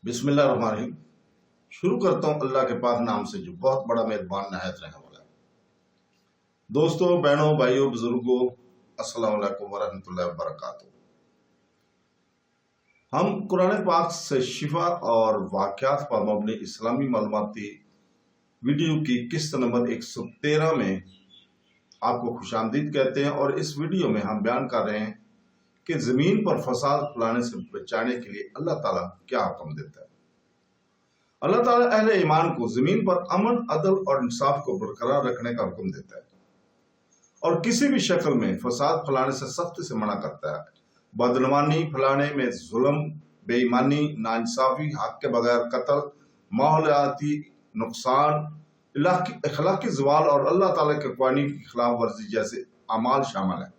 बिस्मिल्लाहिर्रहमानिर्रहीम। शुरू करता हूँ अल्लाह के पाक नाम से जो बहुत बड़ा मेहरबान नहायत रहने वाला है। दोस्तों, बहनों, भाइयों, बुजुर्गों, अस्सलाम वालेकुम वरहमतुल्लाहि वबरकातुहू। हम कुरान पाक से शिफा और वाक़यात पर मबनी इस्लामी मालूमाती वीडियो की किस्त नंबर 113 में आपको खुशामदीद कहते हैं। और इस वीडियो में हम बयान कर रहे हैं कि ज़मीन पर फसाद फैलाने से बचाने के लिए अल्लाह ताला क्या हुक्म देता है। अल्लाह ताला अहले ईमान को ज़मीन पर अमन, अदल और इंसाफ को बरकरार रखने का हुक्म देता है और किसी भी शक्ल में फसाद फैलाने से सख्ती से मना करता है। बदनवानी फैलाने में जुल्म, बेईमानी, नाइंसाफी, हक के बगैर कत्ल, माहौलियाती नुकसान, अखलाकी ज़वाल और अल्लाह ताला के क़वानीन की खिलाफ वर्जी जैसे अमाल शामिल है।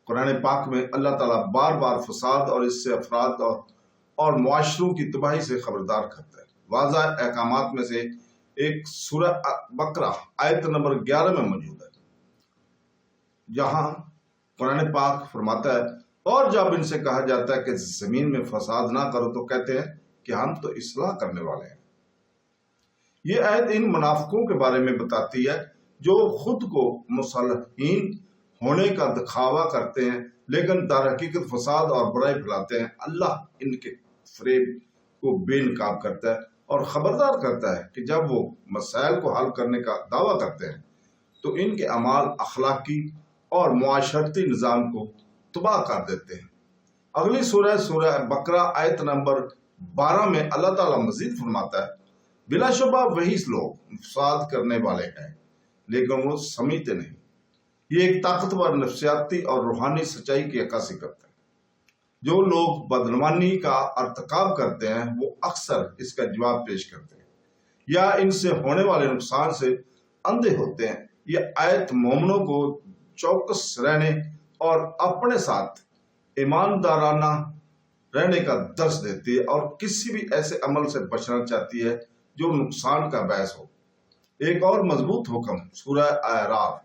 कुरान पाक में अल्लाह ताला बार बार फसाद और इससे अफराद और मुआशरों की तबाही से खबरदार करता है। वाज़ा अहकामात में से एक सूरह बकरा आयत नंबर 11 में मौजूद है, जहां कुरान पाक फरमाता है, और जब इनसे कहा जाता है कि जमीन में फसाद ना करो तो कहते हैं कि हम तो इस्लाह करने वाले हैं। ये आयत इन मुनाफिकों के बारे में बताती है जो खुद को मुसलहीन होने का दिखावा करते हैं लेकिन दर हकीकत फसाद और बुराई फैलाते हैं। अल्लाह इनके फरेब को बेनकाब करता है और खबरदार करता है कि जब वो मसाइल को हल करने का दावा करते हैं तो इनके अमाल अखलाकी और मुआशरती निज़ाम को तबाह कर देते हैं। अगली सूरह बकरा आयत नंबर 12 में अल्लाह ताला मजीद फरमाता है, बिलाशुबा वही लोग फसाद करने वाले हैं लेकिन वो समझते नहीं। ये एक ताकतवर नफ्सियाती और रूहानी सच्चाई की अक्कासी करता है। जो लोग बदनवानी का अर्तकाब करते हैं वो अक्सर इसका जवाब पेश करते हैं या इनसे होने वाले नुकसान से अंधे होते हैं। यह आयत मोमिनों को चौकस रहने और अपने साथ ईमानदाराना रहने का दर्स देती है और किसी भी ऐसे अमल से बचना चाहती है जो नुकसान का बायस हो। एक और मजबूत हुक्म सूरह आराफ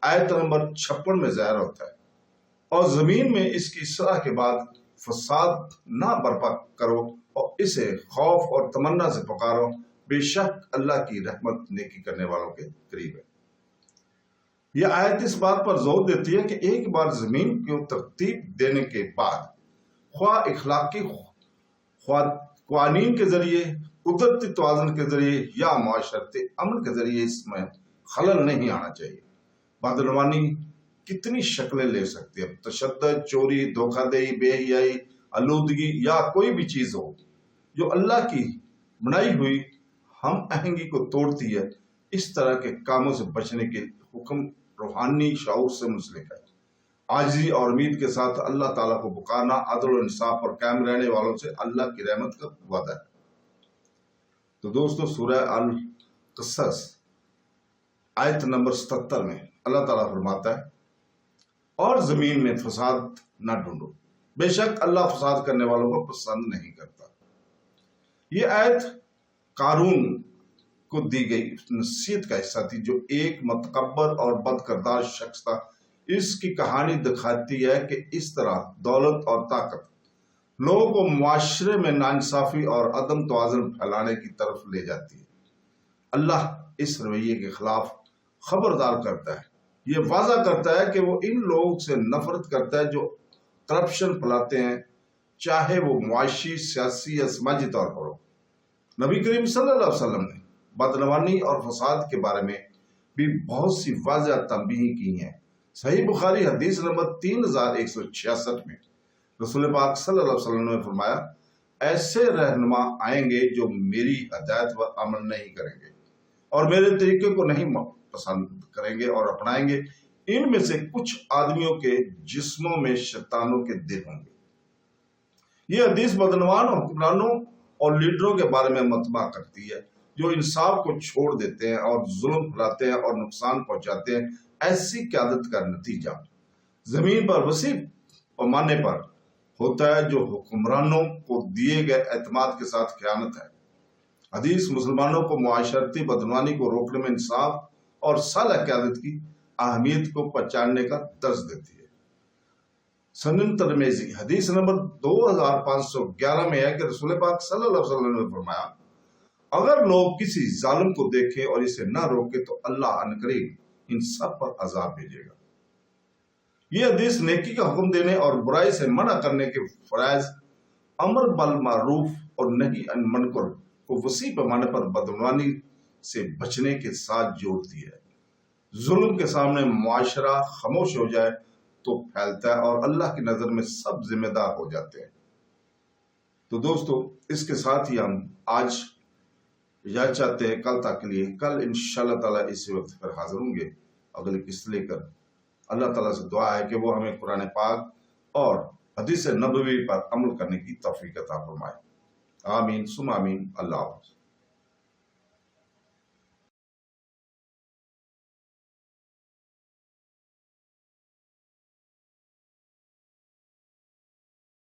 आयत नंबर 56 में ज़ाहिर होता है, और जमीन में इसकी सलाह के बाद फसाद ना बर्पा करो और इसे खौफ और तमन्ना से पुकारो, बेशक अल्लाह की रहमत नेकी करने वालों के करीब है। यह आयत इस बात पर जोर देती है कि एक बार जमीन को तरतीब देने के बाद ख्वाह इखलाकी क़वानीन के जरिए, कुदरती तवाज़ुन के जरिए या माशरती अमन के जरिए इसमें खलल नहीं आना चाहिए। बदनवानी कितनी शक्लें ले सकती है, तशद्दुद, चोरी, धोखाधड़ी, बेहयाई, आलूदगी या कोई भी चीज हो जो अल्लाह की बनाई हुई हम आहंगी को तोड़ती है। इस तरह के कामों से बचने के हुक्म रूहानी शऊर से मुंसलिक है। आजिज़ी और उम्मीद के साथ अल्लाह ताला को पुकारना अदल और इंसाफ पर कायम रहने वालों से अल्लाह की रहमत का वादा है। तो दोस्तों, सूरह अल क़सस आयत नंबर 77 में अल्लाह ताला फरमाता है, और जमीन में फसाद ना ढूंढो, बेशक अल्लाह फसाद करने वालों को पसंद नहीं करता। ये आयत कारून को दी गई नसीहत का हिस्सा थी, जो एक मतकब्बर और बदकिरदार शख्स था। इसकी कहानी दिखाती है कि इस तरह दौलत और ताकत लोगों को मुआशरे में नाइंसाफी और अदम तवाज़ुन फैलाने की तरफ ले जाती है। अल्लाह इस रवैये के खिलाफ खबरदार करता है। ये वाज़ा करता है कि वो इन लोगों से नफरत करता है जो करप्शन फैलाते हैं, चाहे वो मुआशी, सियासी या समाजी तौर पर हो। नबी करीम सल्लल्लाहु अलैहि वसल्लम ने बदनवानी और फसाद के बारे में भी बहुत सी वाज़ह तंबीह की हैं। सही बुखारी हदीस नंबर 3166 में रसूल पाक सल्लल्लाहु अलैहि वसल्लम ने फरमाया, ऐसे रहनुमा आएंगे जो मेरी हदायत पर अमल नहीं करेंगे और मेरे तरीके को नहीं पसंद करेंगे और अपनाएंगे। इनमें से कुछ आदमियों के जिस्मों में शैतानों के दिल होंगे। ये हदीस बदनवान हुक्मरानों और लीडरों के बारे में मतबा करती है जो इंसाफ को छोड़ देते हैं और जुल्म फैलाते हैं और नुकसान पहुंचाते हैं। ऐसी क़यादत का नतीजा जमीन पर वसी पैमाने पर होता है जो हुक्मरानों को दिए गए एतमाद के साथ खयानत है। हदीस मुसलमानों को मुआशरती बदनवानी को रोकने में इंसाफ और साला क़यादत की अहमियत को पहचानने का दर्ज देती है। सनन तरमेजी हदीस नंबर 2511 में है कि रसूल पाक सल्लल्लाहु अलैहि वसल्लम ने फरमाया, अगर लोग किसी जालिम को देखें और इसे न रोके तो अल्लाह अनकरीब इन सब पर अजाब भेजेगा। ये हदीस नेकी का हुक्म देने और बुराई से मना करने के फराइज, अमर बल मारूफ और नही अन मुनकर को वसी पैमाने पर बदनवानी से बचने के साथ जोड़ती है। जुल्म के सामने मुआशरा खामोश हो जाए तो फैलता है और अल्लाह की नजर में सब जिम्मेदार हो जाते हैं। तो दोस्तों, इसके साथ ही हम आज इजाजत चाहते हैं कल तक के लिए। कल इंशाअल्लाह ताला इसी वक्त पर हाजिर होंगे अगली किस्त लेकर। अल्लाह ताला से दुआ है कि वो हमें कुरान पाक और हदीस नबवी पर अमल करने की तौफीक अता फरमाए। आमीन सुम आमीन। अल्लाह हाफ़िज़।